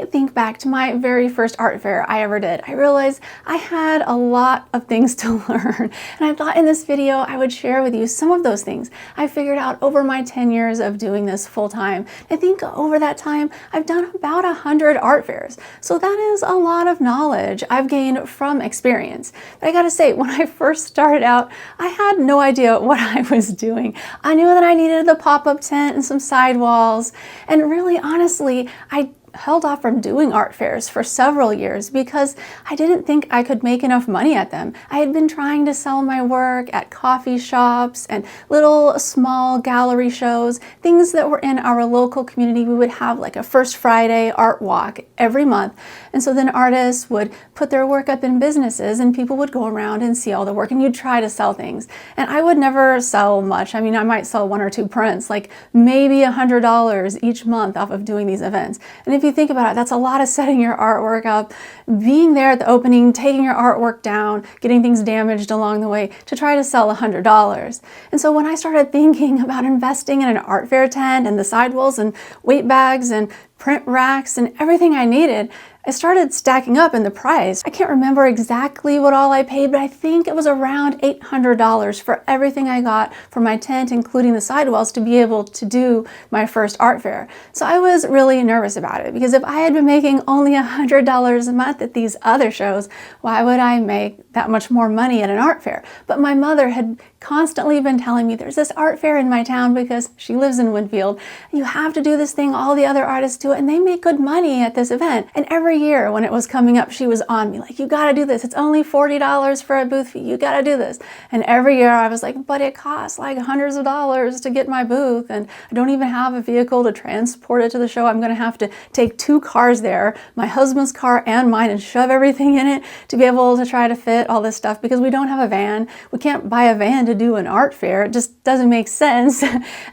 I think back to my very first art fair I ever did, I realized I had a lot of things to learn. And I thought in this video I would share with you some of those things I figured out over my 10 years of doing this full time. I think over that time I've done about 100 art fairs. So that is a lot of knowledge I've gained from experience. But I gotta say, when I first started out, I had no idea what I was doing. I knew that I needed the pop-up tent and some sidewalls, and really honestly, I held off from doing art fairs for several years because I didn't think I could make enough money at them. I had been trying to sell my work at coffee shops and little small gallery shows, things that were in our local community. We would have like a First Friday art walk every month. And so then artists would put their work up in businesses and people would go around and see all the work and you'd try to sell things. And I would never sell much. I mean, I might sell one or two prints, like maybe $100 each month off of doing these events. And if you think about it, that's a lot of setting your artwork up, being there at the opening, taking your artwork down, getting things damaged along the way to try to sell $100. And so when I started thinking about investing in an art fair tent and the sidewalls and weight bags and print racks and everything I needed, I started stacking up in the price. I can't remember exactly what all I paid, but I think it was around $800 for everything I got for my tent, including the sidewalls, to be able to do my first art fair. So I was really nervous about it because if I had been making only $100 a month at these other shows, why would I make that much more money at an art fair? But my mother had constantly been telling me there's this art fair in my town because she lives in Winfield. You have to do this thing, all the other artists do it, and they make good money at this event. And every year when it was coming up, she was on me like, you gotta do this. It's only $40 for a booth fee. You gotta do this. And every year I was like, but it costs like hundreds of dollars to get my booth. And I don't even have a vehicle to transport it to the show. I'm gonna have to take two cars there, my husband's car and mine, and shove everything in it to be able to try to fit all this stuff because we don't have a van. We can't buy a van to do an art fair. It just doesn't make sense.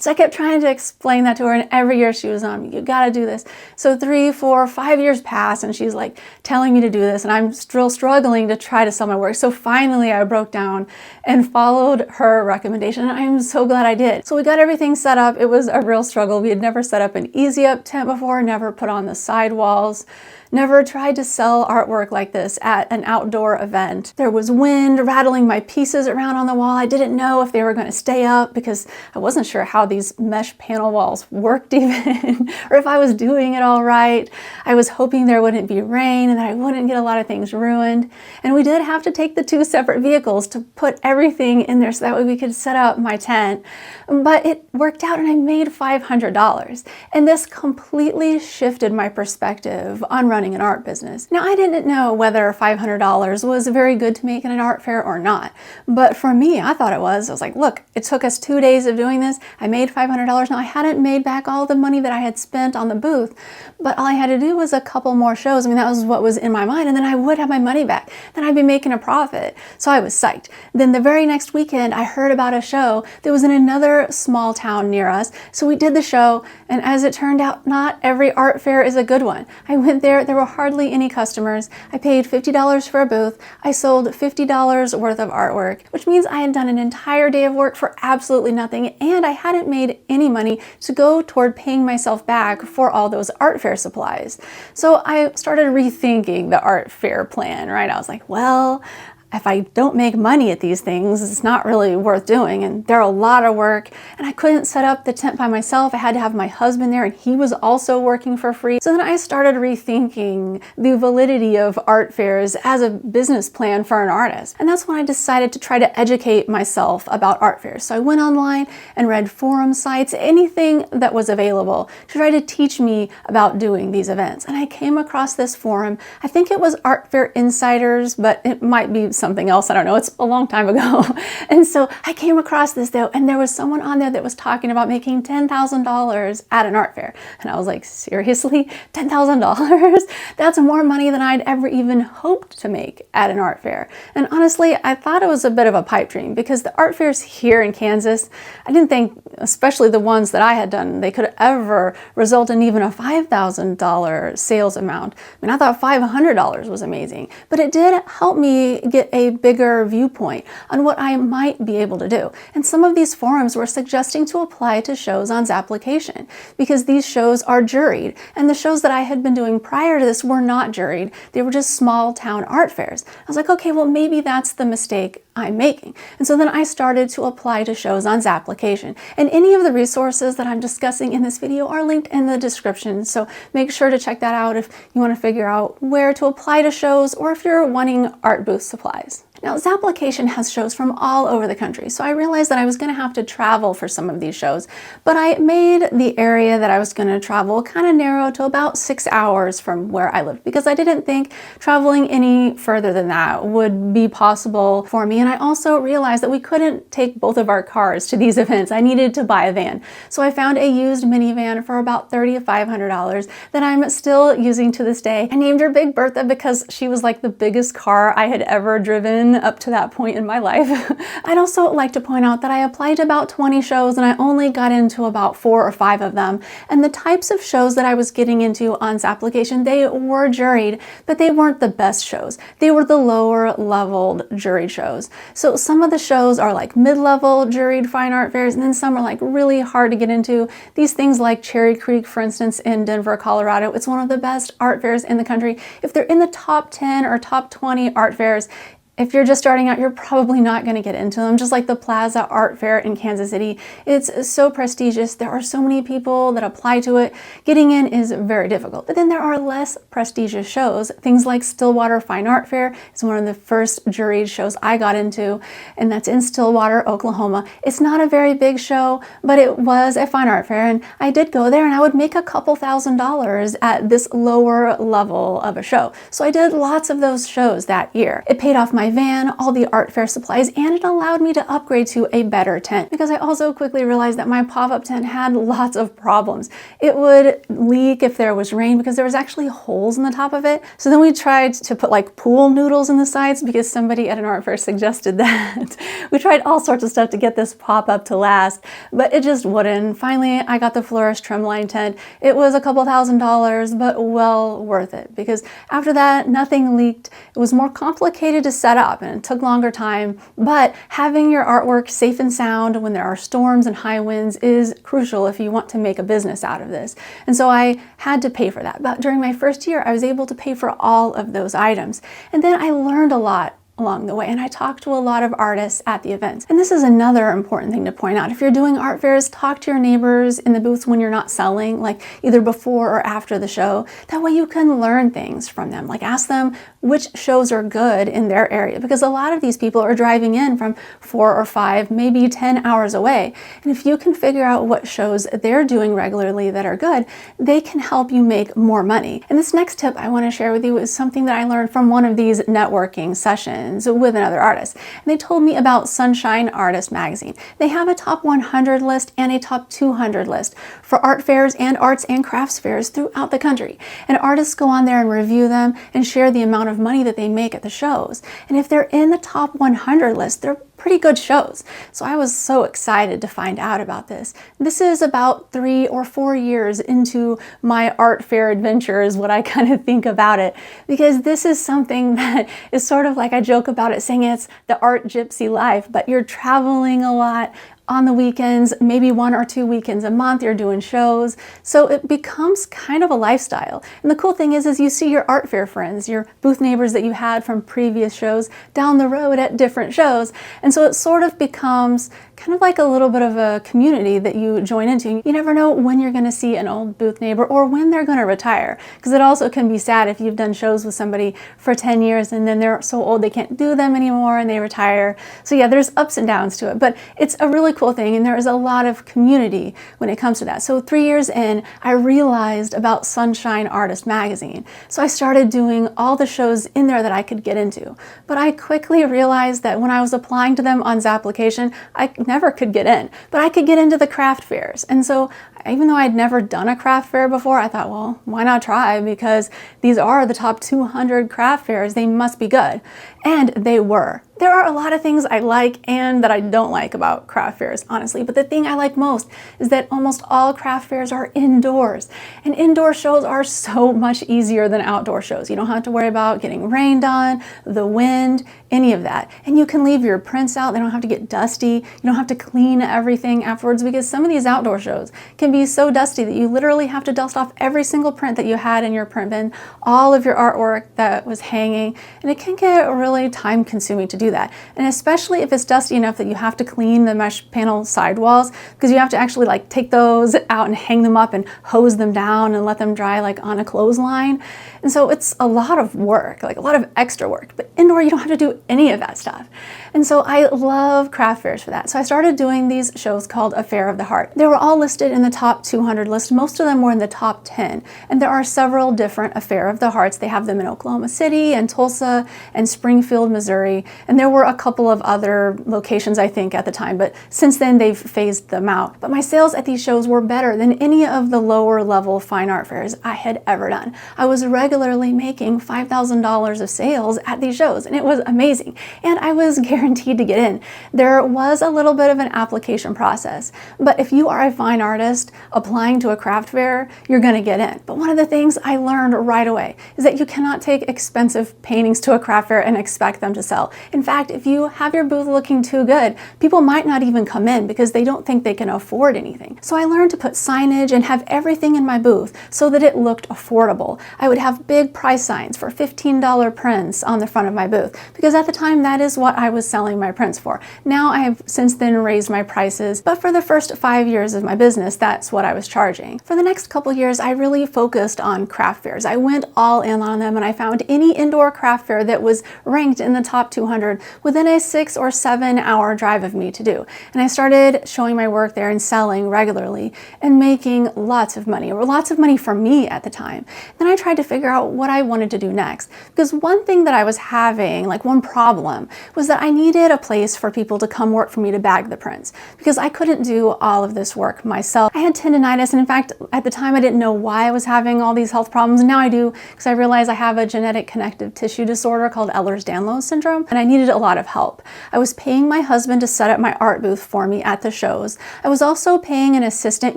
So I kept trying to explain that to her, and every year she was on me, you gotta do this. So 3, 4, 5 years passed and she's like telling me to do this, and I'm still struggling to try to sell my work. So finally I broke down and followed her recommendation, and I'm so glad I did. So we got everything set up. It was a real struggle. We had never set up an easy up tent before, never put on the sidewalls, never tried to sell artwork like this at an outdoor event. There was wind rattling my pieces around on the wall. I didn't know if they were going to stay up because I wasn't sure how these mesh panel walls worked even, or if I was doing it all right. I was hoping there wouldn't be rain and that I wouldn't get a lot of things ruined. And we did have to take the 2 separate vehicles to put everything in there so that way we could set up my tent. But it worked out and I made $500. And this completely shifted my perspective on running an art business. Now, I didn't know whether $500 was very good to make in an art fair or not, but for me, I thought it was. I was like, look, it took us 2 days of doing this. I made $500. Now, I hadn't made back all the money that I had spent on the booth, but all I had to do was a couple more shows. I mean, that was what was in my mind, and then I would have my money back. Then I'd be making a profit. So I was psyched. Then the very next weekend, I heard about a show that was in another small town near us. So we did the show, and as it turned out, not every art fair is a good one. I went there were hardly any customers. I paid $50 for a booth. I sold $50 worth of artwork, which means I had done an entire day of work for absolutely nothing, and I hadn't made any money to go toward paying myself back for all those art fair supplies. So I started rethinking the art fair plan, right? I was like, well, if I don't make money at these things, it's not really worth doing, and they're a lot of work, and I couldn't set up the tent by myself. I had to have my husband there, and he was also working for free. So then I started rethinking the validity of art fairs as a business plan for an artist, and that's when I decided to try to educate myself about art fairs. So I went online and read forum sites, anything that was available to try to teach me about doing these events, and I came across this forum. I think it was Art Fair Insiders, but it might be something else. I don't know. It's a long time ago. And so I came across this though, and there was someone on there that was talking about making $10,000 at an art fair. And I was like, seriously? $10,000? That's more money than I'd ever even hoped to make at an art fair. And honestly, I thought it was a bit of a pipe dream because the art fairs here in Kansas, I didn't think, especially the ones that I had done, they could ever result in even a $5,000 sales amount. I mean, I thought $500 was amazing, but it did help me get get a bigger viewpoint on what I might be able to do. And some of these forums were suggesting to apply to shows on Zapplication because these shows are juried, and the shows that I had been doing prior to this were not juried. They were just small town art fairs. I was like, okay, well, maybe that's the mistake I'm making. And so then I started to apply to shows on Zapplication. And any of the resources that I'm discussing in this video are linked in the description. So make sure to check that out if you want to figure out where to apply to shows or if you're wanting art booth supplies. Now, Zapplication has shows from all over the country, so I realized that I was going to have to travel for some of these shows, but I made the area that I was going to travel kind of narrow to about 6 hours from where I lived, because I didn't think traveling any further than that would be possible for me. And I also realized that we couldn't take both of our cars to these events. I needed to buy a van. So I found a used minivan for about $300 to $500 that I'm still using to this day. I named her Big Bertha because she was like the biggest car I had ever driven up to that point in my life. I'd also like to point out that I applied to about 20 shows and I only got into about 4 or 5 of them. And the types of shows that I was getting into on Zapplication, they were juried, but they weren't the best shows. They were the lower leveled juried shows. So some of the shows are like mid-level juried fine art fairs, and then some are like really hard to get into. These things like Cherry Creek, for instance, in Denver, Colorado, it's one of the best art fairs in the country. If they're in the top 10 or top 20 art fairs, if you're just starting out, you're probably not going to get into them. Just like the Plaza Art Fair in Kansas City, it's so prestigious. There are so many people that apply to it. Getting in is very difficult. But then there are less prestigious shows. Things like Stillwater Fine Art Fair is one of the first juried shows I got into, and that's in Stillwater, Oklahoma. It's not a very big show, but it was a fine art fair, and I did go there, and I would make a couple $1,000s at this lower level of a show. So I did lots of those shows that year. It paid off my van, all the art fair supplies, and it allowed me to upgrade to a better tent, because I also quickly realized that my pop-up tent had lots of problems. It would leak if there was rain because there was actually holes in the top of it. So then we tried to put like pool noodles in the sides because somebody at an art fair suggested that. We tried all sorts of stuff to get this pop-up to last, but it just wouldn't. Finally, I got the Flourish trimline tent. It was a couple $1,000s, but well worth it, because after that, nothing leaked. It was more complicated to set up and it took longer time, but having your artwork safe and sound when there are storms and high winds is crucial if you want to make a business out of this. And so I had to pay for that. But during my first year, I was able to pay for all of those items. And then I learned a lot along the way, and I talked to a lot of artists at the events. And this is another important thing to point out. If you're doing art fairs, talk to your neighbors in the booths when you're not selling, like either before or after the show. That way you can learn things from them. Like ask them which shows are good in their area, because a lot of these people are driving in from 4 or 5, maybe 10 hours away. And if you can figure out what shows they're doing regularly that are good, they can help you make more money. And this next tip I want to share with you is something that I learned from one of these networking sessions with another artist. And they told me about Sunshine Artist magazine. They have a top 100 list and a top 200 list for art fairs and arts and crafts fairs throughout the country. And artists go on there and review them and share the amount of money that they make at the shows. And if they're in the top 100 list, they're pretty good shows. So I was so excited to find out about this. This is about 3 or 4 years into my art fair adventure is what I kind of think about it, because this is something that is sort of like, I joke about it saying it's the art gypsy life, but you're traveling a lot on the weekends, maybe 1 or 2 weekends a month, you're doing shows. So it becomes kind of a lifestyle. And the cool thing is you see your art fair friends, your booth neighbors that you had from previous shows down the road at different shows. And so it sort of becomes kind of like a little bit of a community that you join into. You never know when you're gonna see an old booth neighbor or when they're gonna retire. Because it also can be sad if you've done shows with somebody for 10 years and then they're so old they can't do them anymore and they retire. So yeah, there's ups and downs to it, but it's a really cool thing, and there is a lot of community when it comes to that. So 3 years in, I realized about Sunshine Artist magazine. So I started doing all the shows in there that I could get into. But I quickly realized that when I was applying to them on Zapplication, I never could get in, but I could get into the craft fairs. And so Even though I'd never done a craft fair before, I thought, well, why not try? Because these are the top 200 craft fairs. They must be good. And they were. There are a lot of things I like and that I don't like about craft fairs, honestly. But the thing I like most is that almost all craft fairs are indoors. And indoor shows are so much easier than outdoor shows. You don't have to worry about getting rained on, the wind, any of that. And you can leave your prints out. They don't have to get dusty. You don't have to clean everything afterwards, because some of these outdoor shows can be so dusty that you literally have to dust off every single print that you had in your print bin, all of your artwork that was hanging, and it can get really time consuming to do that. And especially if it's dusty enough that you have to clean the mesh panel sidewalls, because you have to actually like take those out and hang them up and hose them down and let them dry like on a clothesline. And so it's a lot of work, like a lot of extra work. But indoor, you don't have to do any of that stuff. And so I love craft fairs for that. So I started doing these shows called A Fair of the Heart. They were all listed in the top 200 list. Most of them were in the top 10. And there are several different A Fair of the Hearts. They have them in Oklahoma City and Tulsa and Springfield, Missouri. And there were a couple of other locations, I think, at the time. But since then, they've phased them out. But my sales at these shows were better than any of the lower level fine art fairs I had ever done. I was regularly making $5,000 of sales at these shows, and it was amazing. And I was guaranteed to get in. There was a little bit of an application process, but if you are a fine artist applying to a craft fair, you're going to get in. But one of the things I learned right away is that you cannot take expensive paintings to a craft fair and expect them to sell. In fact, if you have your booth looking too good, people might not even come in because they don't think they can afford anything. So I learned to put signage and have everything in my booth so that it looked affordable. I would have big price signs for $15 prints on the front of my booth, because at the time that is what I was selling my prints for. Now I have since then raised my prices, but for the first 5 years of my business, that's what I was charging. For the next couple years, I really focused on craft fairs. I went all in on them, and I found any indoor craft fair that was ranked in the top 200 within a 6 or 7 hour drive of me to do. And I started showing my work there and selling regularly and making lots of money, or lots of money for me at the time. Then I tried to figure out what I wanted to do next, because one thing that I was having, like one problem, was that I needed a place for people to come work for me to bag the prints, because I couldn't do all of this work myself. I had tendinitis, and in fact, at the time I didn't know why I was having all these health problems, and now I do, because I realized I have a genetic connective tissue disorder called Ehlers-Danlos syndrome, and I needed a lot of help. I was paying my husband to set up my art booth for me at the shows. I was also paying an assistant,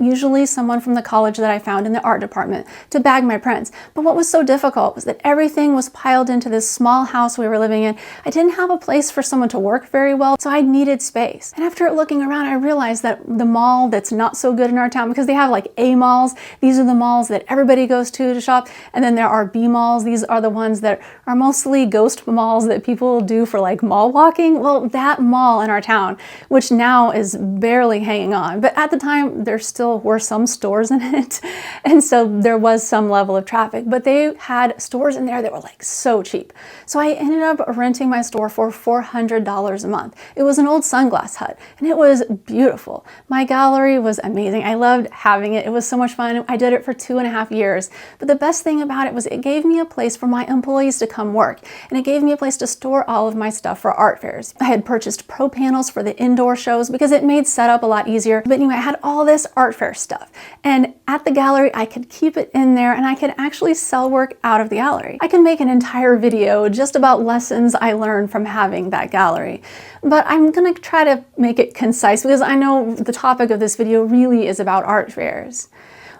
usually someone from the college that I found in the art department, to bag my prints. But what was so difficult was that everything was piled into this small house we were living in. I didn't have a place for someone to work very well, so I needed space. And after looking around, I realized that the mall that's not so good in our town, because they have like A malls, these are the malls that everybody goes to shop, and then there are B malls. These are the ones that are mostly ghost malls that people do for like mall walking. Well, that mall in our town, which now is barely hanging on, but at the time there still were some stores in it, and so there was some level of traffic, but they had stores in there that were like so cheap. So I ended up renting my store for $400 a month. It was an old sunglass hut, and it was beautiful. My gallery was amazing. I loved having it. It was so much fun. I did it for 2.5 years, but the best thing about it was it gave me a place for my employees to come work, and it gave me a place to store all of my stuff for art fairs. I had purchased pro panels for the indoor shows because it made setup a lot easier. But anyway, I had all this art fair stuff, and at the gallery I could keep it in there, and I could actually sell work out of the gallery. I can make an entire video just about lessons I learned from having that gallery, but I'm gonna try to make it concise because I know the topic of this video really is about art fairs.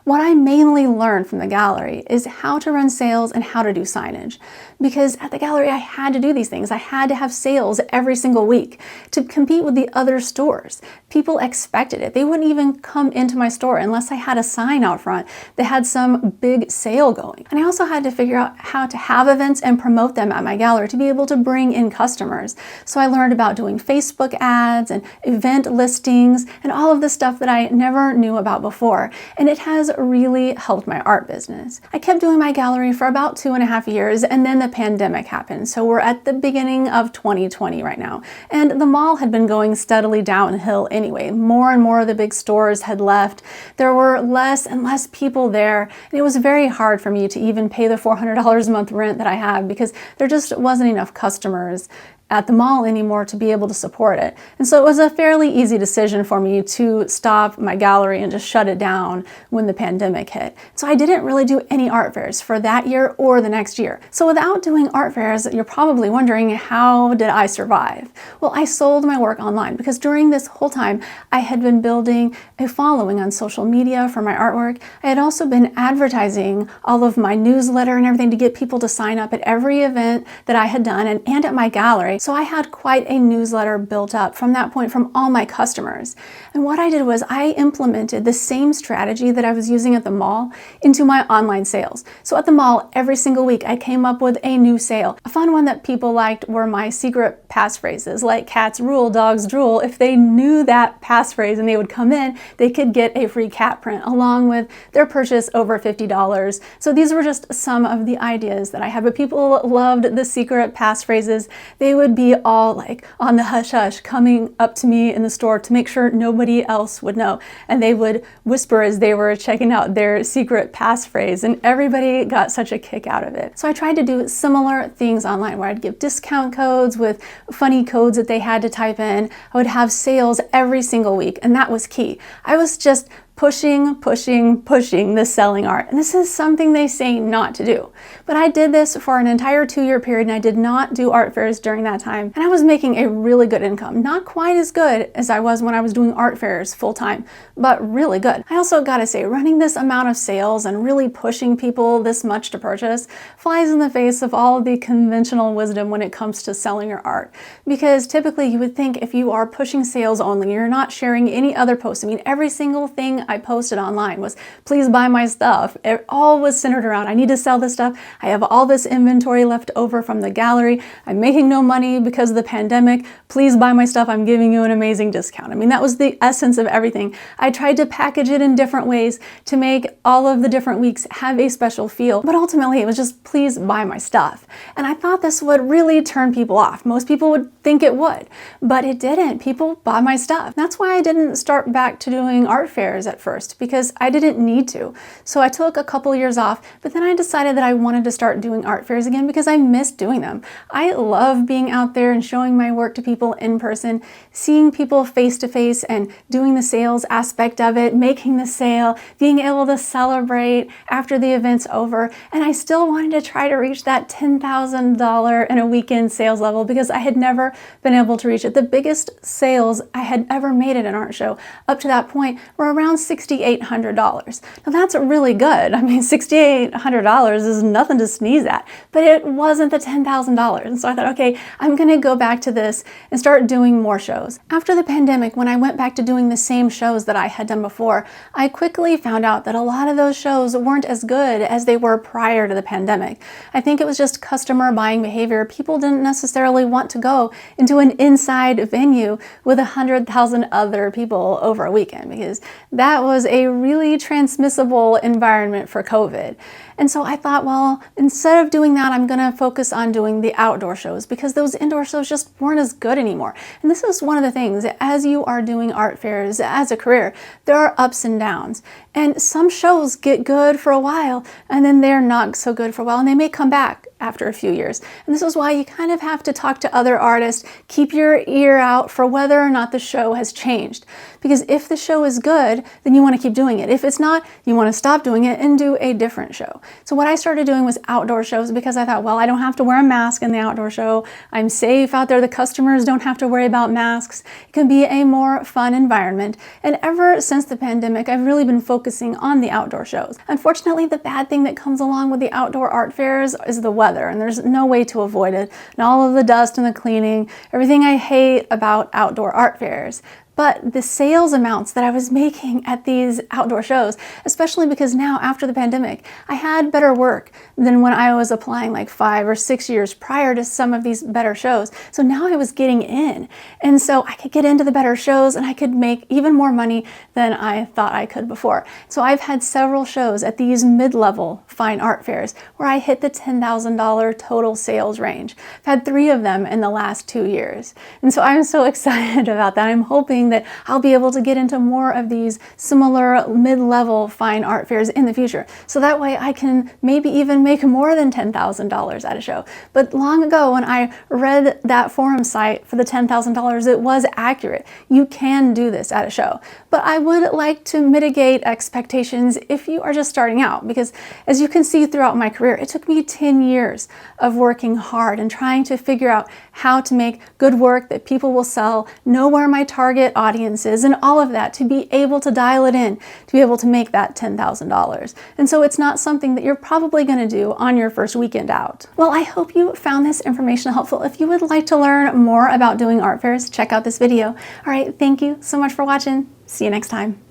What I mainly learned from the gallery is how to run sales and how to do signage. Because at the gallery, I had to do these things. I had to have sales every single week to compete with the other stores. People expected it. They wouldn't even come into my store unless I had a sign out front that had some big sale going. And I also had to figure out how to have events and promote them at my gallery to be able to bring in customers. So I learned about doing Facebook ads and event listings and all of the stuff that I never knew about before. And it has really helped my art business. I kept doing my gallery for about 2.5 years, and then the pandemic happened. So we're at the beginning of 2020 right now. And the mall had been going steadily downhill anyway. More and more of the big stores had left. There were less and less people there. And it was very hard for me to even pay the $400 a month rent that I had because there just wasn't enough customers at the mall anymore to be able to support it. And so it was a fairly easy decision for me to stop my gallery and just shut it down when the pandemic hit. So I didn't really do any art fairs for that year or the next year. So without doing art fairs, you're probably wondering, how did I survive? Well, I sold my work online because during this whole time, I had been building a following on social media for my artwork. I had also been advertising all of my newsletter and everything to get people to sign up at every event that I had done and at my gallery. So I had quite a newsletter built up from that point from all my customers. And what I did was I implemented the same strategy that I was using at the mall into my online sales. So at the mall, every single week, I came up with a new sale. A fun one that people liked were my secret passphrases, like cats rule, dogs drool. If they knew that passphrase and they would come in, they could get a free cat print along with their purchase over $50. So these were just some of the ideas that I had, but people loved the secret passphrases. They would be all like on the hush hush coming up to me in the store to make sure nobody else would know. And they would whisper as they were checking out their secret passphrase, and everybody got such a kick out of it. So I tried to do similar things online where I'd give discount codes with funny codes that they had to type in. I would have sales every single week, and that was key. I was just pushing the selling art. And this is something they say not to do. But I did this for an entire 2-year period, and I did not do art fairs during that time. And I was making a really good income. Not quite as good as I was when I was doing art fairs full time, but really good. I also gotta say, running this amount of sales and really pushing people this much to purchase flies in the face of all of the conventional wisdom when it comes to selling your art. Because typically you would think if you are pushing sales only, you're not sharing any other posts. I mean, every single thing I posted online was, please buy my stuff. It all was centered around, I need to sell this stuff. I have all this inventory left over from the gallery. I'm making no money because of the pandemic. Please buy my stuff. I'm giving you an amazing discount. I mean, that was the essence of everything. I tried to package it in different ways to make all of the different weeks have a special feel, but ultimately it was just, please buy my stuff. And I thought this would really turn people off. Most people would think it would, but it didn't. People bought my stuff. That's why I didn't start back to doing art fairs at first, because I didn't need to. So I took a couple years off, but then I decided that I wanted to start doing art fairs again because I missed doing them. I love being out there and showing my work to people in person, seeing people face to face and doing the sales aspect of it, making the sale, being able to celebrate after the event's over. And I still wanted to try to reach that $10,000 in a weekend sales level because I had never been able to reach it. The biggest sales I had ever made at an art show up to that point were around $6,800. Now that's really good. I mean, $6,800 is nothing to sneeze at, but it wasn't the $10,000. And so I thought, okay, I'm gonna go back to this and start doing more shows. After the pandemic, when I went back to doing the same shows that I had done before, I quickly found out that a lot of those shows weren't as good as they were prior to the pandemic. I think it was just customer buying behavior. People didn't necessarily want to go into an inside venue with 100,000 other people over a weekend because that was a really transmissible environment for COVID. And so I thought, well, instead of doing that, I'm gonna focus on doing the outdoor shows because those indoor shows just weren't as good anymore. And this is one of the things, as you are doing art fairs as a career, there are ups and downs. And some shows get good for a while and then they're not so good for a while and they may come back after a few years. And this is why you kind of have to talk to other artists, keep your ear out for whether or not the show has changed. Because if the show is good, then you want to keep doing it. If it's not, you want to stop doing it and do a different show. So what I started doing was outdoor shows because I thought, well, I don't have to wear a mask in the outdoor show. I'm safe out there. The customers don't have to worry about masks. It can be a more fun environment. And ever since the pandemic, I've really been focusing on the outdoor shows. Unfortunately, the bad thing that comes along with the outdoor art fairs is the weather, and there's no way to avoid it. And all of the dust and the cleaning, everything I hate about outdoor art fairs. but the sales amounts that I was making at these outdoor shows, especially because now after the pandemic, I had better work than when I was applying like 5 or 6 years prior to some of these better shows. So now I was getting in. And so I could get into the better shows and I could make even more money than I thought I could before. So I've had several shows at these mid-level fine art fairs where I hit the $10,000 total sales range. I've had 3 of them in the last 2 years. And so I'm so excited about that. I'm hoping that I'll be able to get into more of these similar mid-level fine art fairs in the future. So that way I can maybe even make more than $10,000 at a show. But long ago when I read that forum site for the $10,000, it was accurate. You can do this at a show. But I would like to mitigate expectations if you are just starting out, because as you can see throughout my career, it took me 10 years of working hard and trying to figure out how to make good work that people will sell, know where my target audience is, and all of that to be able to dial it in, to be able to make that $10,000. And so it's not something that you're probably going to do on your first weekend out. Well, I hope you found this information helpful. If you would like to learn more about doing art fairs, check out this video. All right, thank you so much for watching. See you next time.